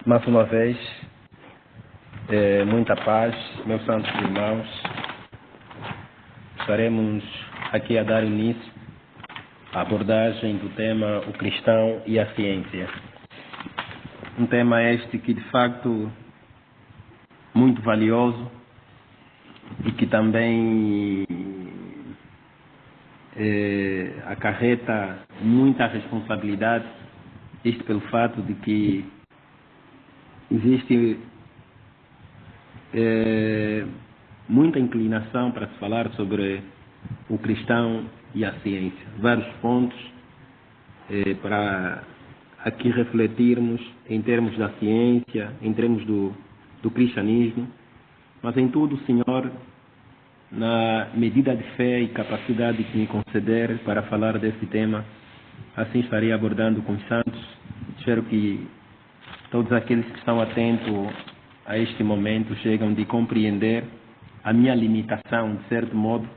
Mais uma vez, muita paz, meus santos irmãos. Estaremos aqui a dar início à abordagem do tema O Cristão e a Ciência. Um tema este que, de facto, muito valioso e que também acarreta muita responsabilidade, isto pelo fato de que existe muita inclinação para se falar sobre o cristão e a ciência. Vários pontos para aqui refletirmos em termos da ciência, em termos do cristianismo, mas em tudo o Senhor, na medida de fé e capacidade que me conceder para falar desse tema, assim estarei abordando com os santos. Espero que todos aqueles que estão atentos a este momento chegam de compreender a minha limitação, de certo modo,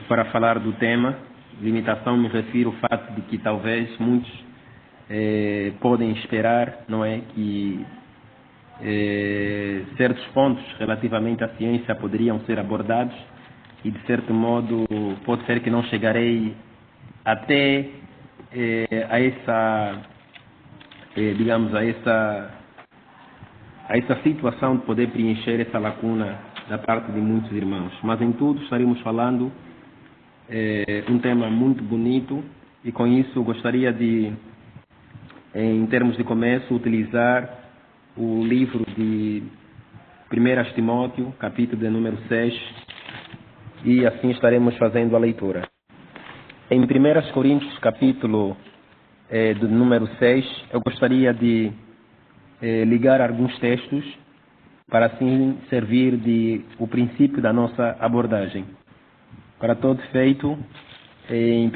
para falar do tema. Limitação me refiro ao fato de que talvez muitos podem esperar, não é, que certos pontos relativamente à ciência poderiam ser abordados e, de certo modo, pode ser que não chegarei até a essa, digamos, a essa situação de poder preencher essa lacuna da parte de muitos irmãos. Mas em tudo estaremos falando um tema muito bonito e com isso gostaria de, em termos de começo, utilizar o livro de 1 Timóteo, capítulo de número 6, e assim estaremos fazendo a leitura. Em 1 Coríntios, capítulo do número 6, eu gostaria de ligar alguns textos para assim servir de o princípio da nossa abordagem. Para todo efeito, em 1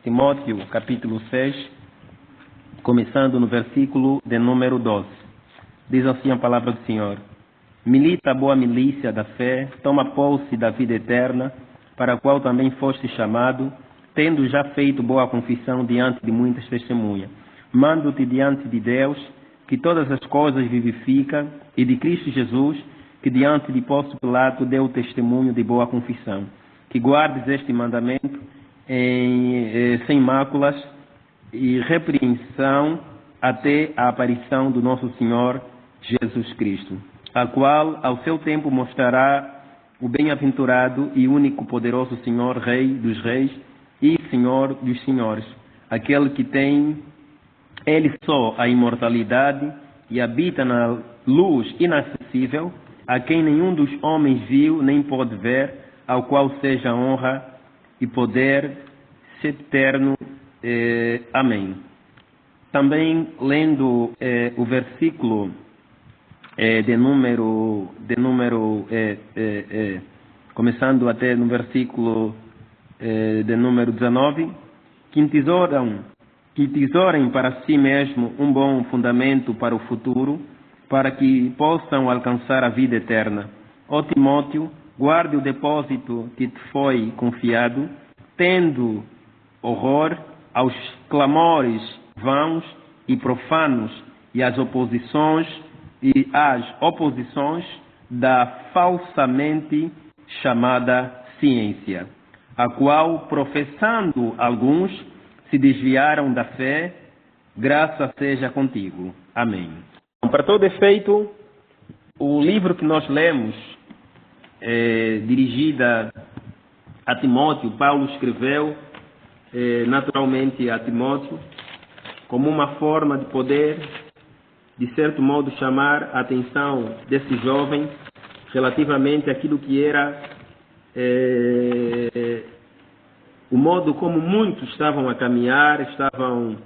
Timóteo, capítulo 6, começando no versículo de número 12, diz assim a palavra do Senhor: milita a boa milícia da fé, toma posse da vida eterna, para a qual também foste chamado, tendo já feito boa confissão diante de muitas testemunhas. Mando-te diante de Deus, que todas as coisas vivifica, e de Cristo Jesus, que diante de Pôncio Pilato deu testemunho de boa confissão, que guardes este mandamento sem máculas e repreensão até a aparição do nosso Senhor Jesus Cristo, a qual ao seu tempo mostrará o bem-aventurado e único poderoso Senhor, Rei dos reis e Senhor dos senhores, aquele que tem ele só a imortalidade e habita na luz inacessível, a quem nenhum dos homens viu nem pode ver, ao qual seja honra e poder eterno. Amém. Também lendo o versículo começando até no versículo de número 19, que tesorem para si mesmo um bom fundamento para o futuro, para que possam alcançar a vida eterna. Ó Timóteo, guarde o depósito que te foi confiado, tendo horror aos clamores vãos e profanos e às oposições da falsamente chamada ciência, a qual, professando alguns, se desviaram da fé. Graça seja contigo. Amém. Para todo efeito, o livro que nós lemos, dirigida a Timóteo, Paulo escreveu naturalmente a Timóteo, como uma forma de poder, de certo modo, chamar a atenção desse jovem relativamente àquilo que era o modo como muitos estavam a caminhar, estavam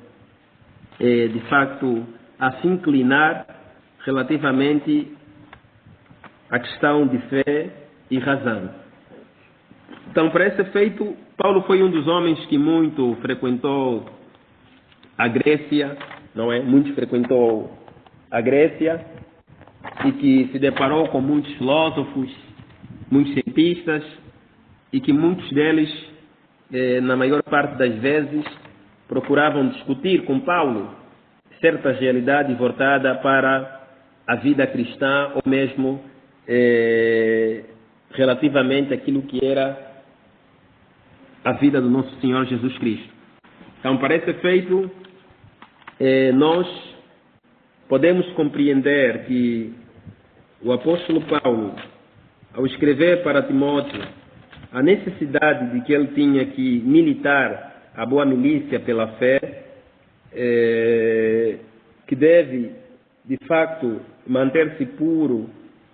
de facto a se inclinar relativamente à questão de fé e razão. Então, para esse efeito, Paulo foi um dos homens que muito frequentou a Grécia, não é? Muito frequentou a Grécia e que se deparou com muitos filósofos, muitos cientistas, e que muitos deles, na maior parte das vezes, procuravam discutir com Paulo certas realidades voltadas para a vida cristã ou mesmo relativamente àquilo que era a vida do nosso Senhor Jesus Cristo. Então, para esse efeito, nós podemos compreender que o apóstolo Paulo, ao escrever para Timóteo a necessidade de que ele tinha que militar a boa milícia pela fé, que deve, de facto, manter-se puro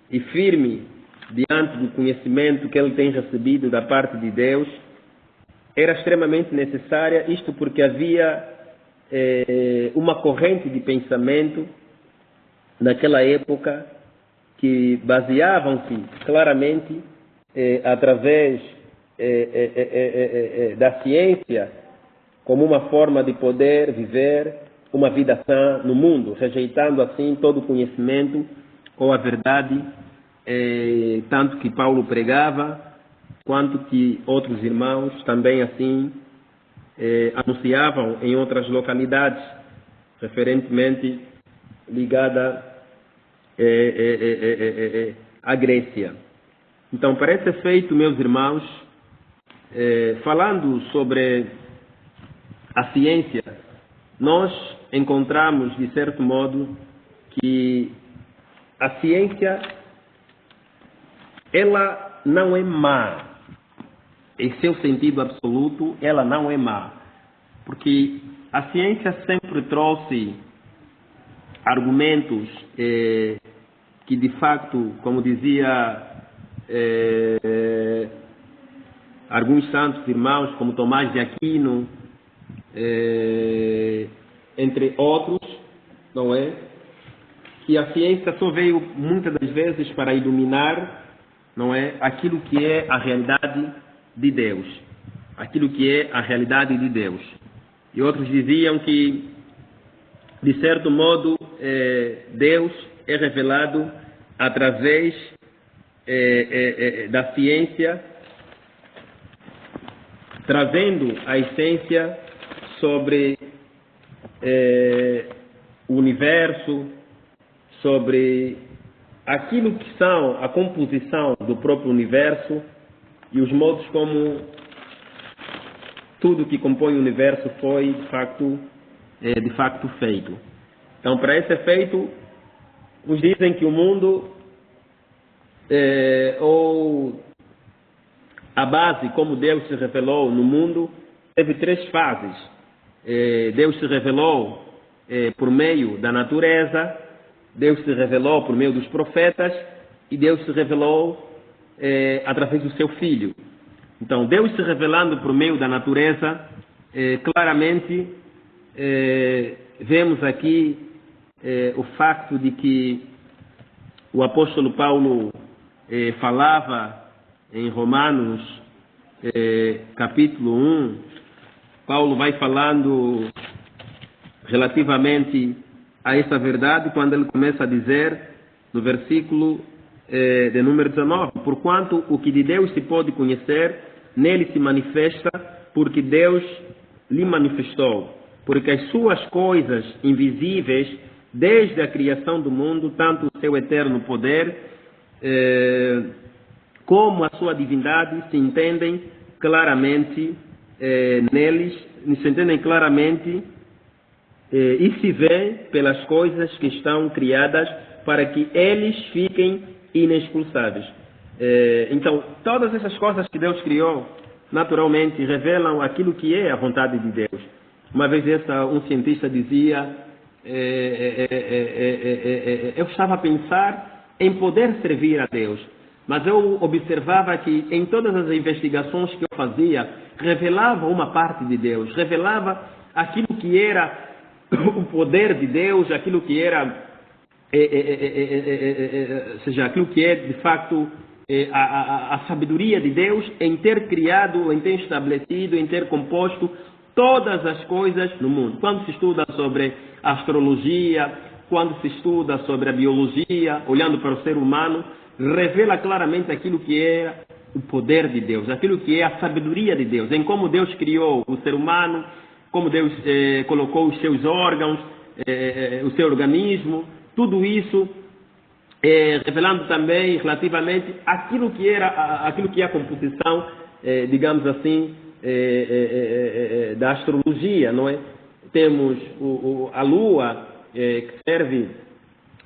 e firme diante do conhecimento que ele tem recebido da parte de Deus, era extremamente necessária, isto porque havia uma corrente de pensamento naquela época que baseavam-se claramente através da ciência como uma forma de poder viver uma vida sã no mundo, rejeitando assim todo o conhecimento ou a verdade, tanto que Paulo pregava, quanto que outros irmãos também assim anunciavam em outras localidades, referentemente ligada à Grécia. Então, para esse efeito, meus irmãos, falando sobre a ciência, nós encontramos, de certo modo, que a ciência, ela não é má. Em seu sentido absoluto, ela não é má. Porque a ciência sempre trouxe argumentos que, de facto, como dizia alguns santos irmãos, como Tomás de Aquino, entre outros, não é? Que a ciência só veio muitas das vezes para iluminar, não é, aquilo que é a realidade de Deus, aquilo que é a realidade de Deus. E outros diziam que, de certo modo, Deus é revelado através da ciência, trazendo a essência sobre o universo, sobre aquilo que são a composição do próprio universo e os modos como tudo que compõe o universo foi de facto feito. Então, para esse efeito, nos dizem que o mundo, ou a base como Deus se revelou no mundo, teve três fases. Deus se revelou por meio da natureza, Deus se revelou por meio dos profetas e Deus se revelou através do seu Filho. Então, Deus se revelando por meio da natureza, claramente vemos aqui o facto de que o apóstolo Paulo falava em Romanos capítulo 1, Paulo vai falando relativamente a essa verdade quando ele começa a dizer no versículo de número 19: porquanto o que de Deus se pode conhecer, nele se manifesta, porque Deus lhe manifestou. Porque as suas coisas invisíveis, desde a criação do mundo, tanto o seu eterno poder como a sua divindade se entendem claramente e se vê pelas coisas que estão criadas, para que eles fiquem inexpulsáveis. Então, todas essas coisas que Deus criou, naturalmente, revelam aquilo que é a vontade de Deus. Uma vez um cientista dizia, eu estava a pensar em poder servir a Deus, mas eu observava que em todas as investigações que eu fazia, revelava uma parte de Deus, revelava aquilo que era o poder de Deus, aquilo que era, seja, aquilo que é de facto a sabedoria de Deus em ter criado, em ter estabelecido, em ter composto todas as coisas no mundo. Quando se estuda sobre a astrologia, quando se estuda sobre a biologia, olhando para o ser humano, revela claramente aquilo que é o poder de Deus, aquilo que é a sabedoria de Deus, em como Deus criou o ser humano, como Deus colocou os seus órgãos, o seu organismo, tudo isso, revelando também relativamente aquilo que é a composição, digamos assim, da astrologia, não é? Temos a lua, que serve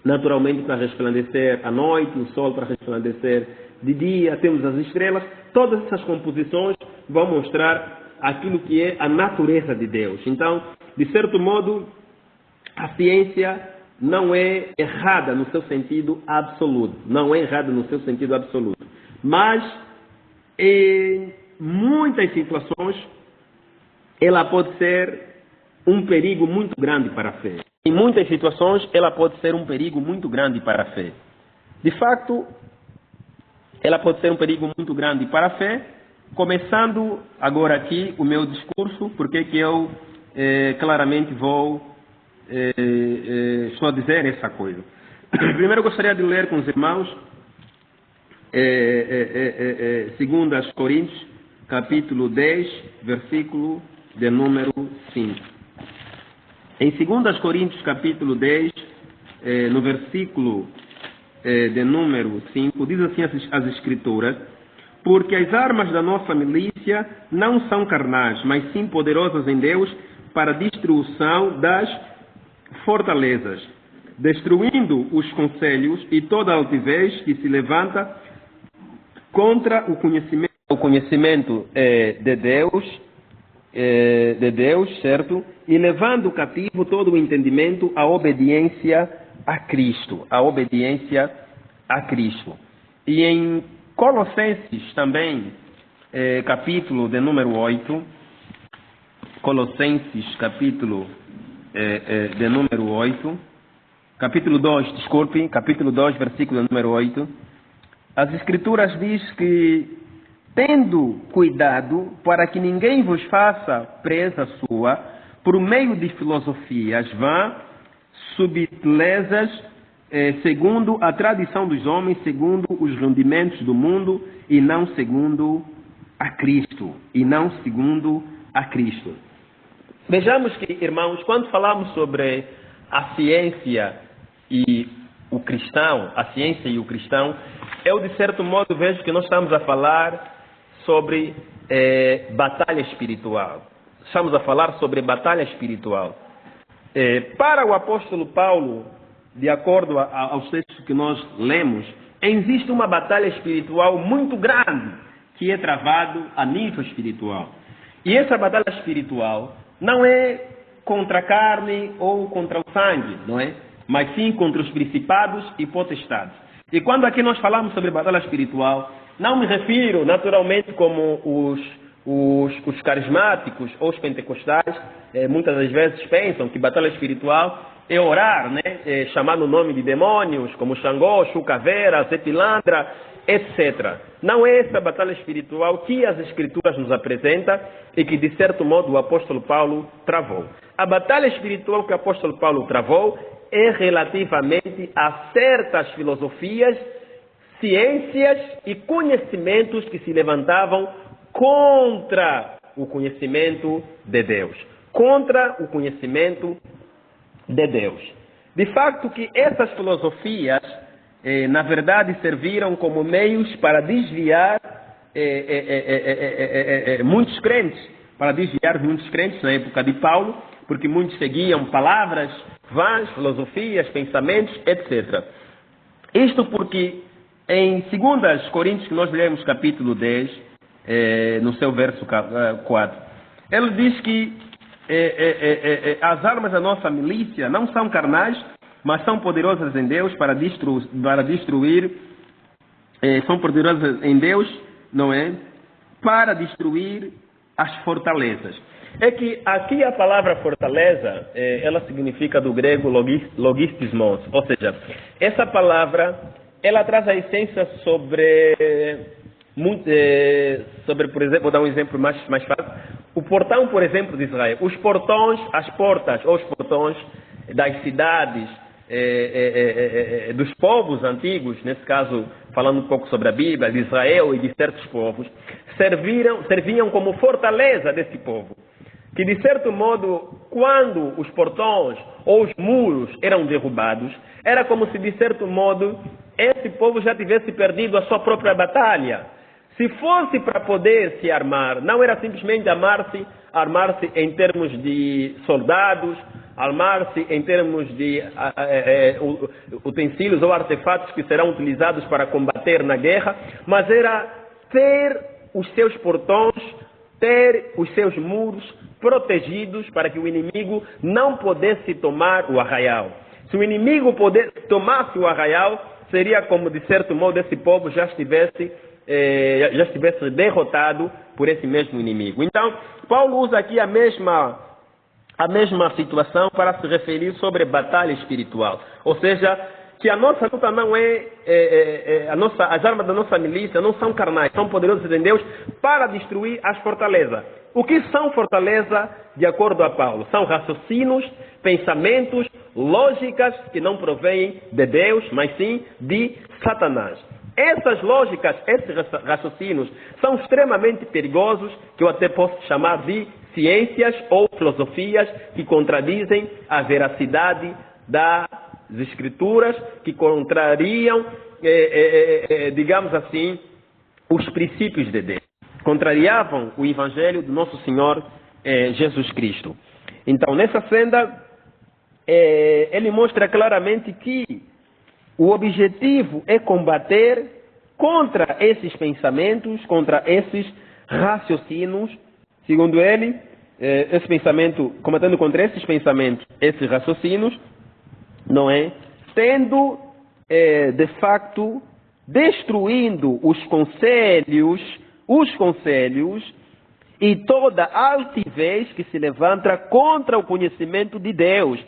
naturalmente para resplandecer à noite, o sol para resplandecer de dia, temos as estrelas. Todas essas composições vão mostrar aquilo que é a natureza de Deus. Então, de certo modo, a ciência não é errada no seu sentido absoluto. Não é errada no seu sentido absoluto. Mas, em muitas situações, ela pode ser um perigo muito grande para a fé. Em muitas situações, ela pode ser um perigo muito grande para a fé. De facto, ela pode ser um perigo muito grande para a fé. Começando agora aqui o meu discurso, porque que eu claramente estou a dizer essa coisa. Primeiro, eu gostaria de ler com os irmãos 2 Coríntios, capítulo 10, versículo de número 5. Em 2 Coríntios, capítulo 10, no versículo de número 5, diz assim as Escrituras: porque as armas da nossa milícia não são carnais, mas sim poderosas em Deus para a destruição das fortalezas, destruindo os conselhos e toda a altivez que se levanta contra o conhecimento de Deus, certo? E levando cativo todo o entendimento à obediência a Cristo, E em Colossenses também, capítulo de número 8, Colossenses, capítulo de número 8, capítulo 2, versículo de número 8, as Escrituras diz que, tendo cuidado para que ninguém vos faça presa sua, por meio de filosofias vãs, subtilezas, segundo a tradição dos homens, segundo os rendimentos do mundo, e não segundo a Cristo. Vejamos que, irmãos, quando falamos sobre a ciência e o cristão, eu de certo modo vejo que nós estamos a falar sobre batalha espiritual. Para o apóstolo Paulo, de acordo aos textos que nós lemos, existe uma batalha espiritual muito grande que é travado a nível espiritual. E essa batalha espiritual não é contra a carne ou contra o sangue, não é? Mas sim contra os principados e potestades. E quando aqui nós falamos sobre batalha espiritual, não me refiro naturalmente como os carismáticos ou os pentecostais, muitas das vezes pensam que batalha espiritual é orar, né? Chamar o nome de demônios, como Xangô, Chucaveira, Zé Pilantra, etc. Não é essa batalha espiritual que as Escrituras nos apresentam e que, de certo modo, o apóstolo Paulo travou. A batalha espiritual que o apóstolo Paulo travou é relativamente a certas filosofias, ciências e conhecimentos que se levantavam contra o conhecimento de Deus. De facto que essas filosofias, na verdade, serviram como meios para desviar muitos crentes na época de Paulo, porque muitos seguiam palavras vãs, filosofias, pensamentos, etc. Isto porque em 2 Coríntios, que nós lemos capítulo 10, no seu verso 4, ele diz que as armas da nossa milícia não são carnais, mas são poderosas em Deus para destruir, são poderosas em Deus, não é? Para destruir as fortalezas. É que aqui a palavra fortaleza, ela significa do grego logistismos, ou seja, essa palavra, ela traz a essência sobre, por exemplo, vou dar um exemplo mais fácil, o portão, por exemplo, de Israel, os portões, as portas ou os portões das cidades, dos povos antigos, nesse caso, falando um pouco sobre a Bíblia, de Israel e de certos povos, serviam como fortaleza desse povo. que de certo modo, quando os portões ou os muros eram derrubados, era como se de certo modo esse povo já tivesse perdido a sua própria batalha. Se fosse para poder se armar, não era simplesmente armar-se em termos de soldados, armar-se em termos de utensílios ou artefatos que serão utilizados para combater na guerra, mas era ter os seus portões, ter os seus muros protegidos para que o inimigo não pudesse tomar o arraial. Se o inimigo tomasse o arraial, seria como de certo modo esse povo já estivesse derrotado por esse mesmo inimigo. Então, Paulo usa aqui a mesma situação para se referir sobre batalha espiritual. Ou seja, que a nossa luta não as armas da nossa milícia não são carnais, são poderosas em Deus para destruir as fortalezas. O que são fortalezas, de acordo a Paulo? São raciocínios, pensamentos, lógicas que não provêm de Deus, mas sim de Satanás. Essas lógicas, esses raciocínios são extremamente perigosos, que eu até posso chamar de ciências ou filosofias que contradizem a veracidade das Escrituras, que contrariam, digamos assim, os princípios de Deus. Contrariavam o Evangelho do nosso Senhor Jesus Cristo. Então, nessa senda, ele mostra claramente que o objetivo é combater contra esses pensamentos, contra esses raciocínios, segundo ele, esse pensamento, combatendo contra esses pensamentos, esses raciocínios, não é? Tendo, de facto, destruindo os conselhos e toda altivez que se levanta contra o conhecimento de Deus,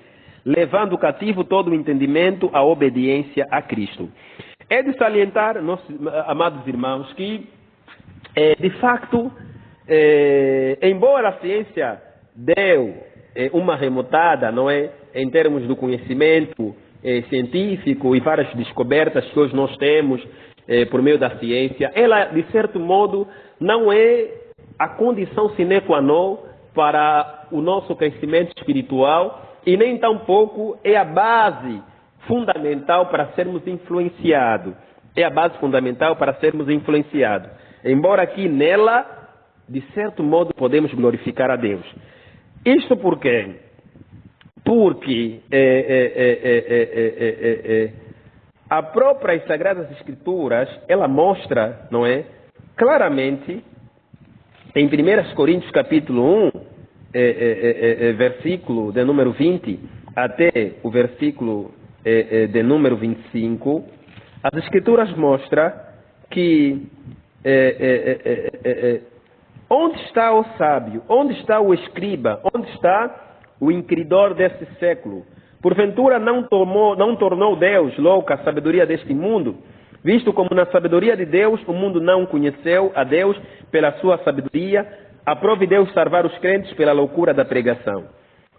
levando cativo todo o entendimento à obediência a Cristo. É de salientar, amados irmãos, que, de facto, embora a ciência deu uma remontada, não é, em termos do conhecimento científico e várias descobertas que hoje nós temos por meio da ciência, ela, de certo modo, não é a condição sine qua non para o nosso crescimento espiritual, e nem tampouco é a base fundamental para sermos influenciados. É a base fundamental para sermos influenciados. Embora aqui nela, de certo modo, podemos glorificar a Deus. Isto por quê? Porque a própria e Sagradas Escrituras, ela mostra, não é, claramente, em 1 Coríntios capítulo 1, versículo de número 20 até o versículo de número 25, as Escrituras mostram que onde está o sábio, onde está o escriba, onde está o inquiridor desse século? Porventura não tornou Deus louca a sabedoria deste mundo, visto como na sabedoria de Deus o mundo não conheceu a Deus pela sua sabedoria, aprove Deus salvar os crentes pela loucura da pregação.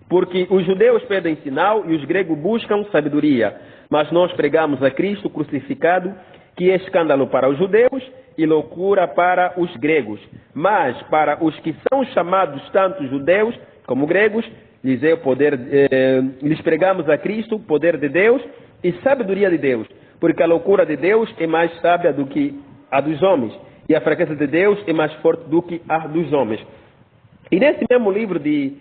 Porque os judeus pedem sinal e os gregos buscam sabedoria, mas nós pregamos a Cristo crucificado, que é escândalo para os judeus e loucura para os gregos. Mas para os que são chamados tanto judeus como gregos, lhes pregamos a Cristo, poder de Deus e sabedoria de Deus, porque a loucura de Deus é mais sábia do que a dos homens, e a fraqueza de Deus é mais forte do que a dos homens. E nesse mesmo livro de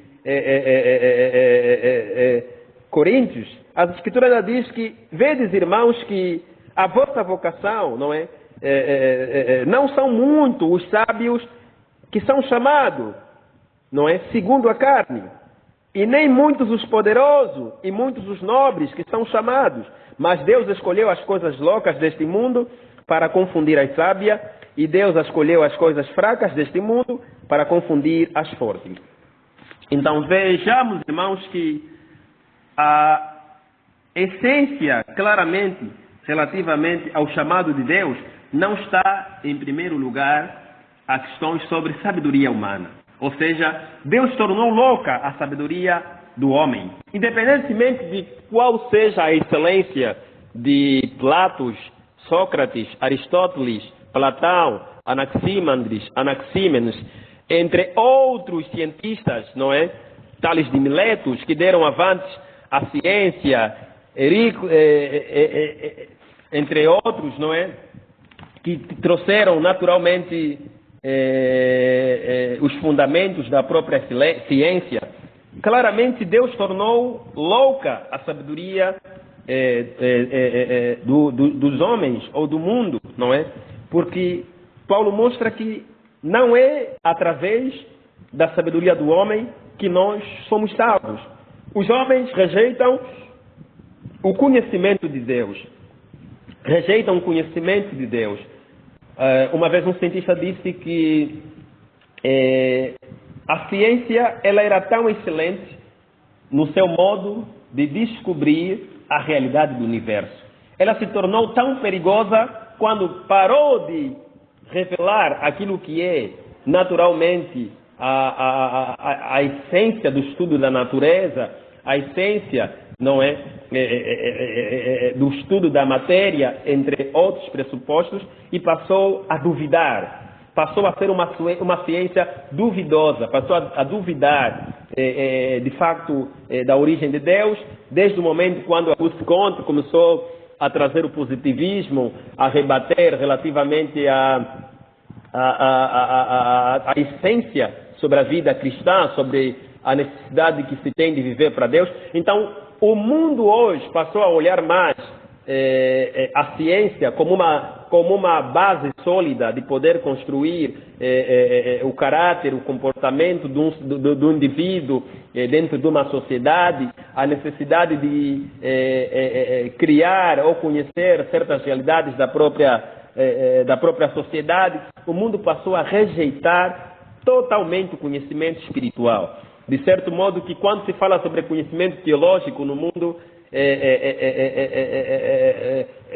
Coríntios, as Escrituras já diz que, vedes, irmãos, que a vossa vocação, não é? Não são muito os sábios que são chamados, não é? Segundo a carne. E nem muitos os poderosos e muitos os nobres que são chamados. Mas Deus escolheu as coisas loucas deste mundo para confundir as sábias, e Deus escolheu as coisas fracas deste mundo para confundir as fortes. Então vejamos, irmãos, que a essência, claramente, relativamente ao chamado de Deus, não está, em primeiro lugar, a questões sobre sabedoria humana. Ou seja, Deus tornou louca a sabedoria do homem. Independentemente de qual seja a excelência de Platos, Sócrates, Aristóteles, Platão, Anaxímenes, entre outros cientistas, não é? Tales de Miletos, que deram avanços à ciência, entre outros, não é? Que trouxeram naturalmente os fundamentos da própria ciência. Claramente Deus tornou louca a sabedoria dos homens ou do mundo, não é? Porque Paulo mostra que não é através da sabedoria do homem que nós somos salvos. Os homens rejeitam o conhecimento de Deus. Rejeitam o conhecimento de Deus. Uma vez um cientista disse que a ciência ela era tão excelente no seu modo de descobrir a realidade do universo. Ela se tornou tão perigosa quando parou de revelar aquilo que é naturalmente a essência do estudo da natureza, a essência, não é, do estudo da matéria, entre outros pressupostos, e passou a duvidar, passou a ser uma ciência duvidosa, passou a duvidar de facto da origem de Deus, desde o momento quando Auguste Comte começou a trazer o positivismo, a rebater relativamente à essência sobre a vida cristã, sobre a necessidade que se tem de viver para Deus. Então, o mundo hoje passou a olhar mais a ciência como uma base sólida de poder construir o caráter, o comportamento do indivíduo dentro de uma sociedade, a necessidade de criar ou conhecer certas realidades da própria sociedade. O mundo passou a rejeitar totalmente o conhecimento espiritual. De certo modo que quando se fala sobre conhecimento teológico no mundo,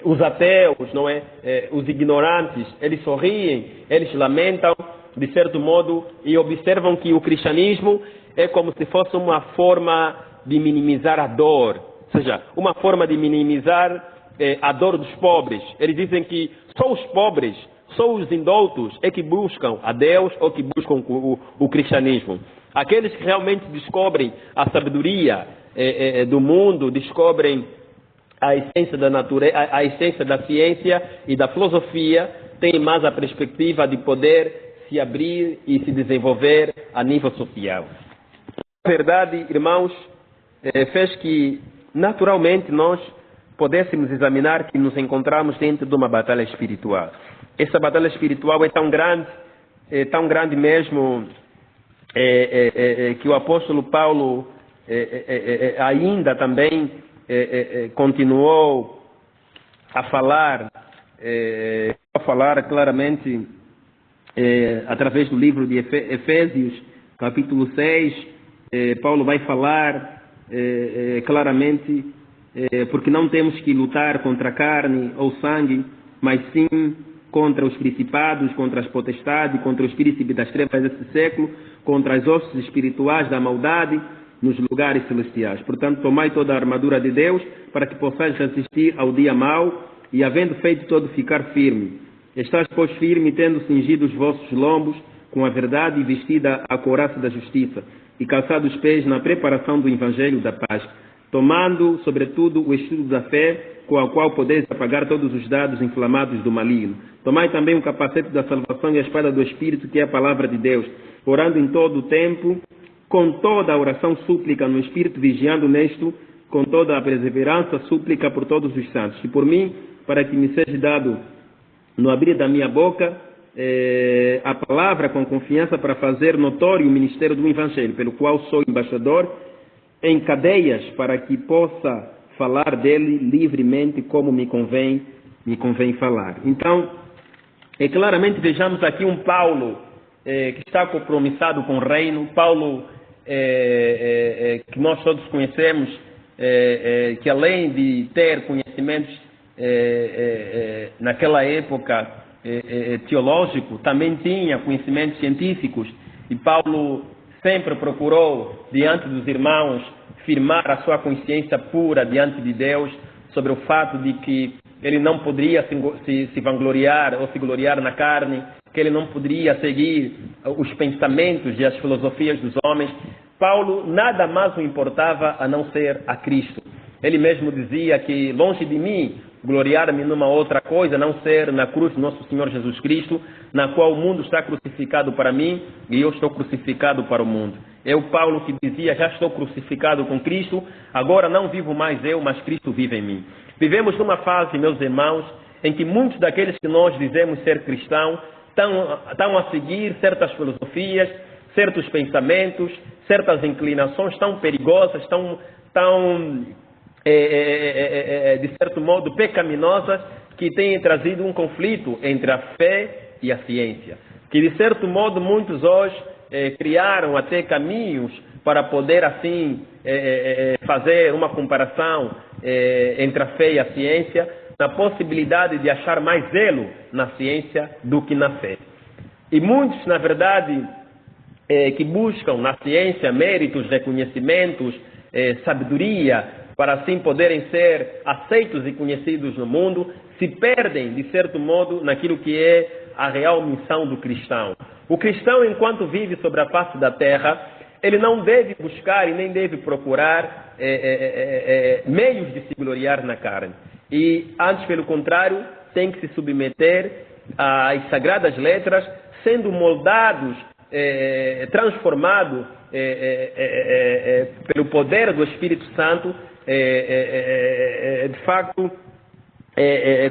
os ateus, não é? Os ignorantes, eles sorriem, eles lamentam, de certo modo, e observam que o cristianismo é como se fosse uma forma de minimizar a dor, ou seja, uma forma de minimizar a dor dos pobres. Eles dizem que só os pobres, só os indoutos é que buscam a Deus ou que buscam o cristianismo. Aqueles que realmente descobrem a sabedoria do mundo, descobrem a essência da natureza, a essência da ciência e da filosofia, têm mais a perspectiva de poder se abrir e se desenvolver a nível social. A verdade, irmãos, fez que naturalmente nós pudéssemos examinar que nos encontramos dentro de uma batalha espiritual. Essa batalha espiritual é tão grande mesmo, que o apóstolo Paulo ainda também continuou a falar claramente através do livro de Efésios, capítulo 6. Paulo vai falar claramente, porque não temos que lutar contra a carne ou sangue, mas sim contra os principados, contra as potestades, contra os príncipes das trevas desse século, contra as hostes espirituais da maldade nos lugares celestiais. Portanto, tomai toda a armadura de Deus para que possais resistir ao dia mau e, havendo feito todo, ficar firme. Estás, pois, firme, tendo cingido os vossos lombos com a verdade e vestida a couraça da justiça e calçado os pés na preparação do evangelho da paz, tomando, sobretudo, o escudo da fé, com a qual podeis apagar todos os dardos inflamados do maligno. Tomai também o capacete da salvação e a espada do Espírito, que é a palavra de Deus, orando em todo o tempo, com toda a oração súplica no Espírito, vigiando nesto, com toda a perseverança, súplica por todos os santos. E por mim, para que me seja dado, no abrir da minha boca, a palavra com confiança para fazer notório o ministério do Evangelho, pelo qual sou embaixador em cadeias, para que possa falar dele livremente como me convém falar. Então, claramente vejamos aqui um Paulo que está compromissado com o reino, Paulo que nós todos conhecemos, que além de ter conhecimentos naquela época teológico, também tinha conhecimentos científicos, e Paulo sempre procurou, diante dos irmãos, firmar a sua consciência pura diante de Deus sobre o fato de que ele não poderia se vangloriar ou se gloriar na carne, que ele não poderia seguir os pensamentos e as filosofias dos homens. Paulo nada mais o importava a não ser a Cristo. Ele mesmo dizia que longe de mim gloriar-me numa outra coisa, a não ser na cruz do nosso Senhor Jesus Cristo, na qual o mundo está crucificado para mim e eu estou crucificado para o mundo. É o Paulo que dizia, já estou crucificado com Cristo, agora não vivo mais eu, mas Cristo vive em mim. Vivemos numa fase, meus irmãos, em que muitos daqueles que nós dizemos ser cristãos estão a seguir certas filosofias, certos pensamentos, certas inclinações tão perigosas, tão de certo modo pecaminosas, que têm trazido um conflito entre a fé e a ciência. Que de certo modo muitos hoje criaram até caminhos para poder assim fazer uma comparação entre a fé e a ciência, na possibilidade de achar mais zelo na ciência do que na fé. E muitos, na verdade, que buscam na ciência méritos, reconhecimentos, sabedoria, para assim poderem ser aceitos e conhecidos no mundo, se perdem, de certo modo, naquilo que é a real missão do cristão. O cristão, enquanto vive sobre a face da terra, ele não deve buscar e nem deve procurar meios de se gloriar na carne. E, antes, pelo contrário, tem que se submeter às sagradas letras, sendo moldados, transformados pelo poder do Espírito Santo, de facto,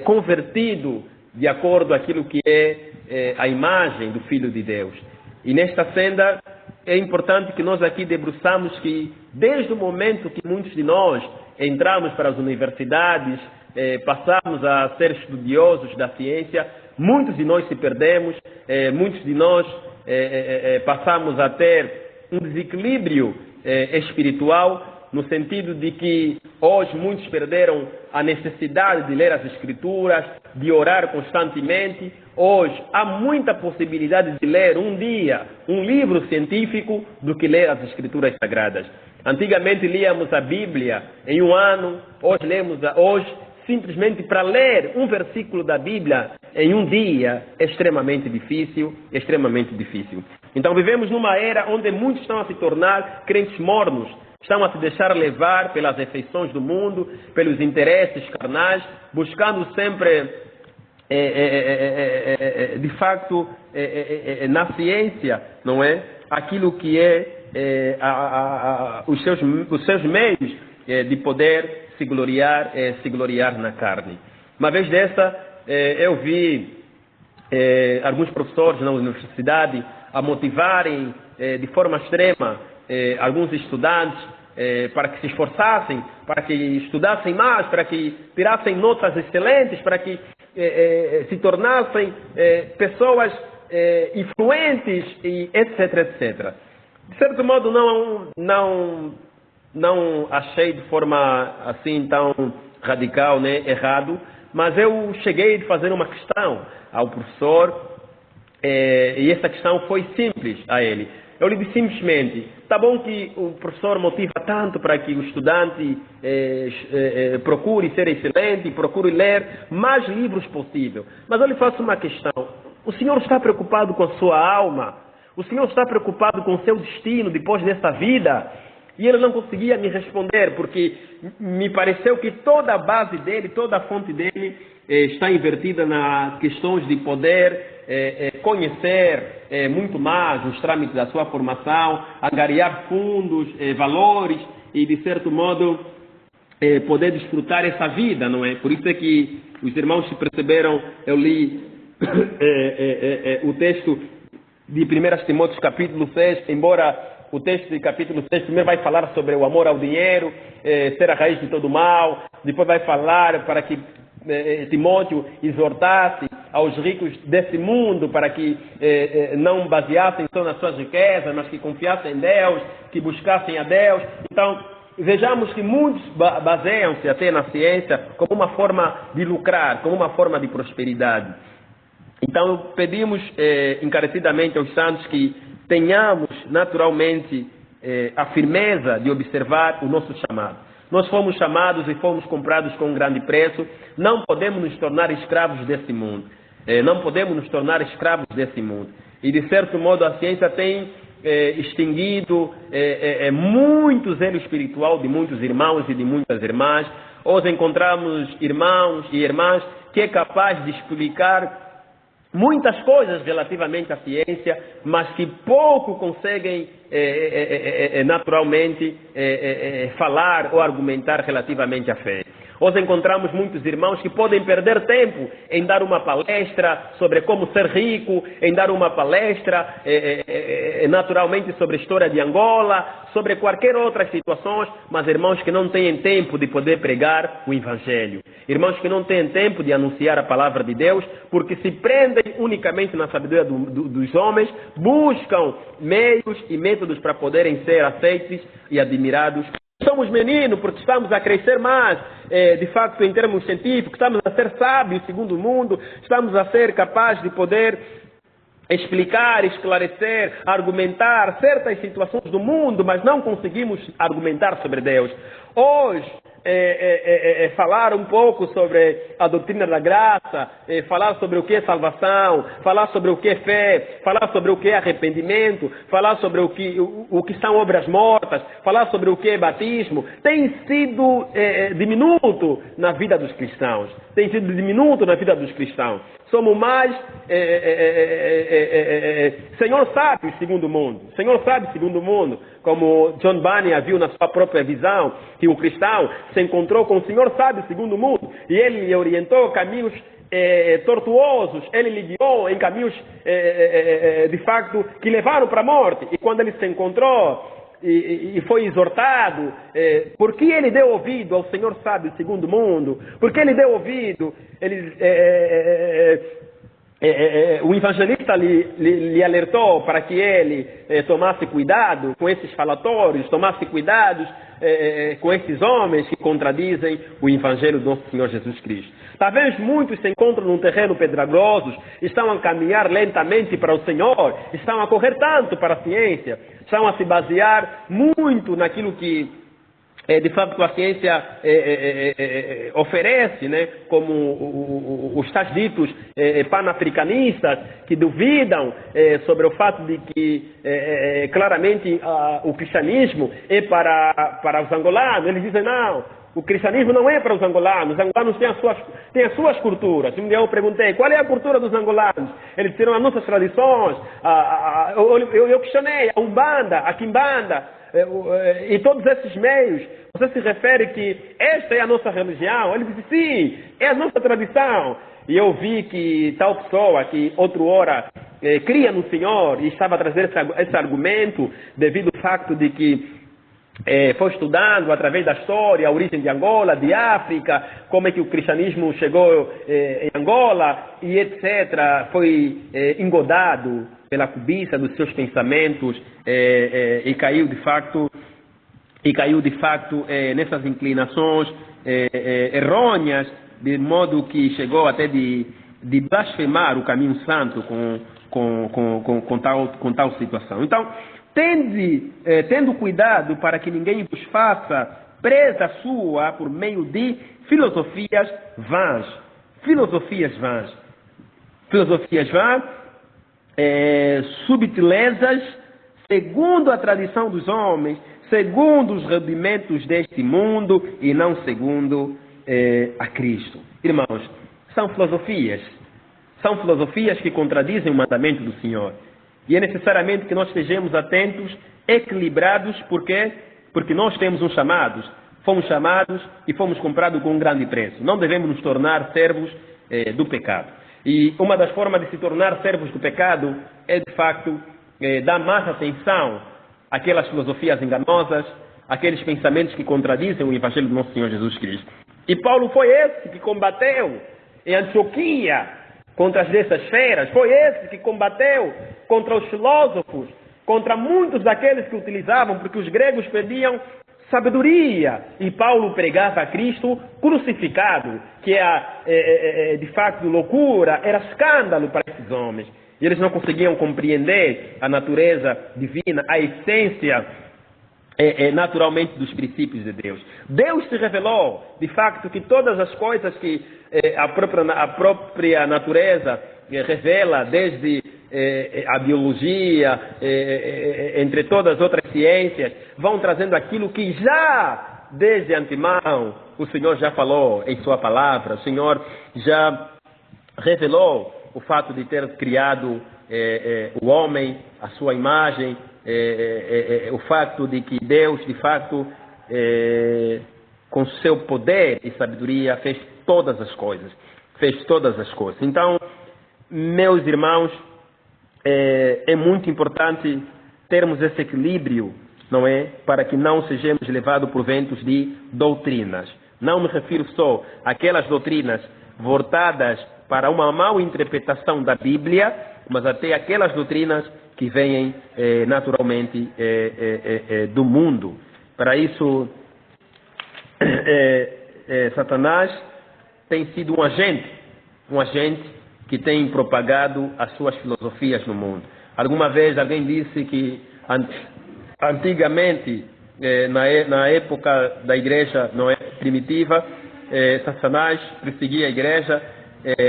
convertido de acordo àquilo que é a imagem do Filho de Deus. E nesta senda é importante que nós aqui debruçamos que desde o momento que muitos de nós entramos para as universidades, passamos a ser estudiosos da ciência, muitos de nós se perdemos, muitos de nós passamos a ter um desequilíbrio espiritual, no sentido de que hoje muitos perderam a necessidade de ler as Escrituras, de orar constantemente. Hoje há muita possibilidade de ler um dia um livro científico do que ler as Escrituras Sagradas. Antigamente líamos a Bíblia em um ano, hoje lemos simplesmente para ler um versículo da Bíblia em um dia é extremamente difícil, Então vivemos numa era onde muitos estão a se tornar crentes mornos, estão a se deixar levar pelas afeições do mundo, pelos interesses carnais, buscando sempre, de facto, na ciência, não é? Aquilo que é os seus meios de poder se gloriar na carne. Uma vez dessa, eu vi alguns professores na universidade a motivarem de forma extrema alguns estudantes para que se esforçassem, para que estudassem mais, para que tirassem notas excelentes, para que se tornassem pessoas influentes, e etc. De certo modo, não achei de forma assim tão radical, né, errado, mas eu cheguei a fazer uma questão ao professor e essa questão foi simples a ele. Eu lhe disse simplesmente, está bom que o professor motiva tanto para que o estudante procure ser excelente, procure ler mais livros possível, mas eu lhe faço uma questão. O senhor está preocupado com a sua alma? O senhor está preocupado com o seu destino depois dessa vida? E ele não conseguia me responder, porque me pareceu que toda a base dele, toda a fonte dele está invertida nas questões de poder conhecer muito mais os trâmites da sua formação, angariar fundos, valores e, de certo modo, poder desfrutar essa vida, não é? Por isso é que os irmãos se perceberam, eu li o texto de 1 Timóteo capítulo 6, embora o texto de capítulo 6 primeiro vai falar sobre o amor ao dinheiro, ser a raiz de todo mal, depois vai falar para que Timóteo exortasse aos ricos desse mundo para que não baseassem só nas suas riquezas, mas que confiassem em Deus, que buscassem a Deus. Então, vejamos que muitos baseiam-se até na ciência como uma forma de lucrar, como uma forma de prosperidade. Então, pedimos encarecidamente aos santos que tenhamos naturalmente a firmeza de observar o nosso chamado. Nós fomos chamados e fomos comprados com um grande preço, não podemos nos tornar escravos desse mundo. Não podemos nos tornar escravos desse mundo. E, de certo modo, a ciência tem extinguido muito zelo espiritual de muitos irmãos e de muitas irmãs. Hoje encontramos irmãos e irmãs que é capaz de explicar muitas coisas relativamente à ciência, mas que pouco conseguem naturalmente falar ou argumentar relativamente à fé. Hoje encontramos muitos irmãos que podem perder tempo em dar uma palestra sobre como ser rico, em dar uma palestra naturalmente sobre a história de Angola, sobre qualquer outra situação, mas irmãos que não têm tempo de poder pregar o Evangelho. Irmãos que não têm tempo de anunciar a palavra de Deus, porque se prendem unicamente na sabedoria dos homens, buscam meios e métodos para poderem ser aceitos e admirados. Somos meninos porque estamos a crescer mais, de facto, em termos científicos, estamos a ser sábios segundo o mundo, estamos a ser capazes de poder explicar, esclarecer, argumentar certas situações do mundo, mas não conseguimos argumentar sobre Deus. Hoje, falar um pouco sobre a doutrina da graça, falar sobre o que é salvação, falar sobre o que é fé, falar sobre o que é arrependimento, falar sobre o que são obras mortas, falar sobre o que é batismo, tem sido diminuto na vida dos cristãos. Tem sido diminuto na vida dos cristãos. Somos mais Senhor sabe segundo o mundo. Senhor sabe segundo o mundo. Como John Bunyan viu na sua própria visão, que o cristão se encontrou com o Senhor sabe segundo o mundo. E ele lhe orientou caminhos tortuosos. Ele lhe guiou em caminhos, de facto, que levaram para a morte. E quando ele se encontrou e foi exortado, porque ele deu ouvido ao Senhor sábio segundo o mundo, porque ele deu ouvido, o evangelista lhe alertou para que ele tomasse cuidado com esses falatórios, tomasse cuidado com esses homens que contradizem o evangelho do nosso Senhor Jesus Cristo. Talvez muitos se encontram num terreno pedregoso, estão a caminhar lentamente para o Senhor, estão a correr tanto para a ciência, estão a se basear muito naquilo que de fato a ciência oferece, né? Como os tais ditos panafricanistas que duvidam sobre o fato de que claramente o cristianismo é para os angolanos. Eles dizem não, o cristianismo não é para os angolanos têm as suas culturas. Um dia eu perguntei, qual é a cultura dos angolanos? Eles disseram as nossas tradições. Eu questionei a Umbanda, a Quimbanda, e todos esses meios. Você se refere que esta é a nossa religião? Ele disse, sim, é a nossa tradição. E eu vi que tal pessoa que outra hora cria no Senhor e estava a trazer esse argumento devido ao facto de que foi estudando através da história a origem de Angola, de África, como é que o cristianismo chegou em Angola e etc. Foi engodado pela cobiça dos seus pensamentos e caiu de facto nessas inclinações errôneas, de modo que chegou até de blasfemar o caminho santo com tal situação. Então, tendo cuidado para que ninguém vos faça presa sua por meio de filosofias vãs, subtilezas, segundo a tradição dos homens, segundo os rudimentos deste mundo e não segundo a Cristo. Irmãos, são filosofias que contradizem o mandamento do Senhor. E é necessariamente que nós estejamos atentos, equilibrados, porque nós temos fomos chamados e fomos comprados com um grande preço. Não devemos nos tornar servos do pecado. E uma das formas de se tornar servos do pecado é, de facto, dar mais atenção àquelas filosofias enganosas, àqueles pensamentos que contradizem o Evangelho do nosso Senhor Jesus Cristo. E Paulo foi esse que combateu em Antioquia contra as dessas feras, foi esse que combateu contra os filósofos, contra muitos daqueles que utilizavam, porque os gregos pediam sabedoria, e Paulo pregava a Cristo crucificado, que de facto loucura, era escândalo para esses homens. E eles não conseguiam compreender a natureza divina, a essência naturalmente dos princípios de Deus. Deus se revelou, de facto, que todas as coisas que a própria natureza revela, desde a biologia, entre todas as outras ciências, vão trazendo aquilo que já, desde antemão, o Senhor já falou em sua palavra. O Senhor já revelou o fato de ter criado o homem, a sua imagem, o fato de que Deus, de facto, com seu poder e sabedoria, fez todas as coisas. Fez todas as coisas. Então, meus irmãos, é muito importante termos esse equilíbrio, não é? Para que não sejamos levados por ventos de doutrinas. Não me refiro só àquelas doutrinas voltadas para uma mal interpretação da Bíblia, mas até aquelas doutrinas que vêm naturalmente do mundo. Para isso, Satanás tem sido um agente que tem propagado as suas filosofias no mundo. Alguma vez alguém disse que antigamente, na época da igreja não é primitiva, Satanás perseguia a igreja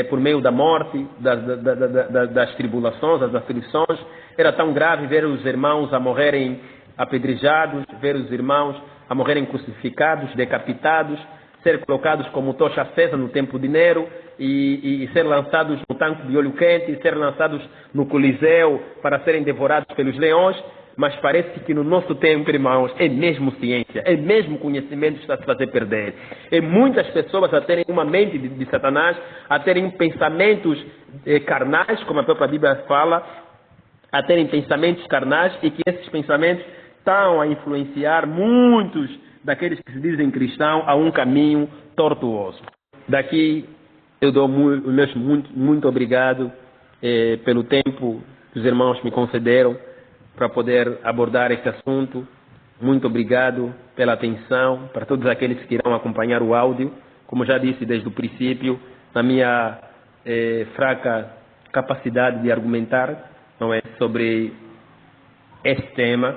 por meio da morte, das tribulações, das aflições. Era tão grave ver os irmãos a morrerem apedrejados, ver os irmãos a morrerem crucificados, decapitados, ser colocados como tocha acesa no templo de Nero e ser lançados no tanque de óleo quente, ser lançados no Coliseu para serem devorados pelos leões. Mas parece que no nosso tempo, irmãos, é mesmo ciência, é mesmo conhecimento que está a se fazer perder. É muitas pessoas a terem uma mente de Satanás, a terem pensamentos carnais, como a própria Bíblia fala, a terem pensamentos carnais, e que esses pensamentos estão a influenciar muitos daqueles que se dizem cristãos a um caminho tortuoso. Daqui eu dou muito obrigado pelo tempo que os irmãos me concederam para poder abordar este assunto. Muito obrigado pela atenção, para todos aqueles que irão acompanhar o áudio. Como já disse desde o princípio, na minha fraca capacidade de argumentar, não é, sobre este tema,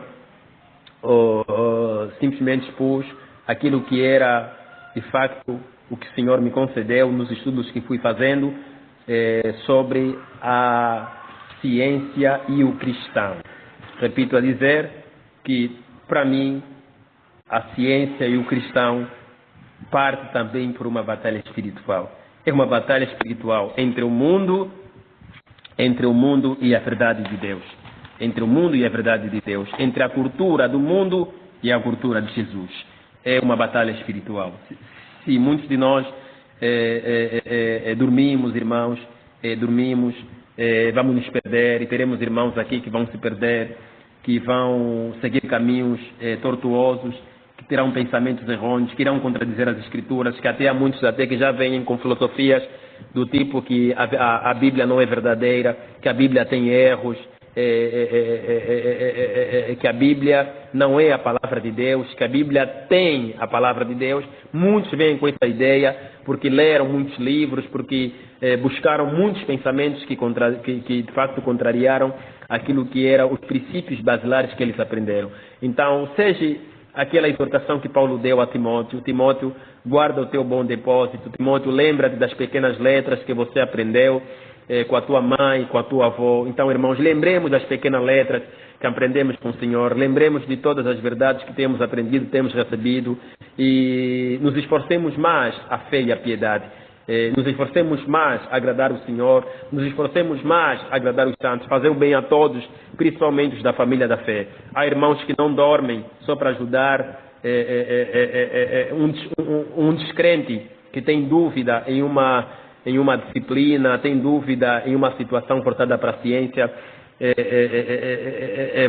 simplesmente expus aquilo que era, de facto, o que o Senhor me concedeu nos estudos que fui fazendo sobre a ciência e o cristão. Repito a dizer que, para mim, a ciência e o cristão parte também por uma batalha espiritual. É uma batalha espiritual entre o mundo e a verdade de Deus. Entre o mundo e a verdade de Deus. Entre a cultura do mundo e a cultura de Jesus. É uma batalha espiritual. Se muitos de nós dormimos, irmãos, vamos nos perder, e teremos irmãos aqui que vão se perder, que vão seguir caminhos tortuosos, que terão pensamentos errôneos, que irão contradizer as Escrituras, que até há muitos que já vêm com filosofias do tipo que a Bíblia não é verdadeira, que a Bíblia tem erros, que a Bíblia não é a palavra de Deus, que a Bíblia tem a palavra de Deus. Muitos vêm com essa ideia porque leram muitos livros, porque buscaram muitos pensamentos que de facto contrariaram aquilo que eram os princípios basilares que eles aprenderam. Então, seja aquela exortação que Paulo deu a Timóteo: Timóteo, guarda o teu bom depósito. Timóteo, lembra-te das pequenas letras que você aprendeu com a tua mãe, com a tua avó. Então, irmãos, lembremos das pequenas letras que aprendemos com o Senhor, lembremos de todas as verdades que temos aprendido, temos recebido, e nos esforcemos mais a fé e a piedade. Nos esforcemos mais a agradar o Senhor, nos esforcemos mais a agradar os santos, fazer o bem a todos, principalmente os da família da fé. Há irmãos que não dormem só para ajudar um descrente que tem dúvida em uma disciplina, tem dúvida em uma situação portada para a ciência,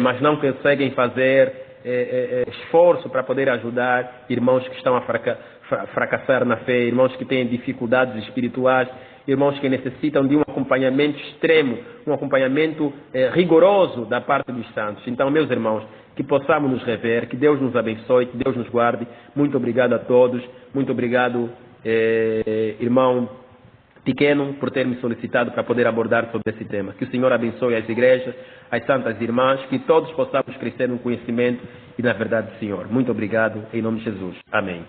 mas não conseguem fazer esforço para poder ajudar irmãos que estão a fracassar na fé, irmãos que têm dificuldades espirituais, irmãos que necessitam de um acompanhamento extremo, um acompanhamento rigoroso da parte dos santos. Então, meus irmãos, que possamos nos rever, que Deus nos abençoe, que Deus nos guarde. Muito obrigado a todos, muito obrigado, irmão pequeno por ter me solicitado para poder abordar sobre esse tema. Que o Senhor abençoe as igrejas, as santas irmãs, que todos possamos crescer no conhecimento e na verdade do Senhor. Muito obrigado, em nome de Jesus. Amém.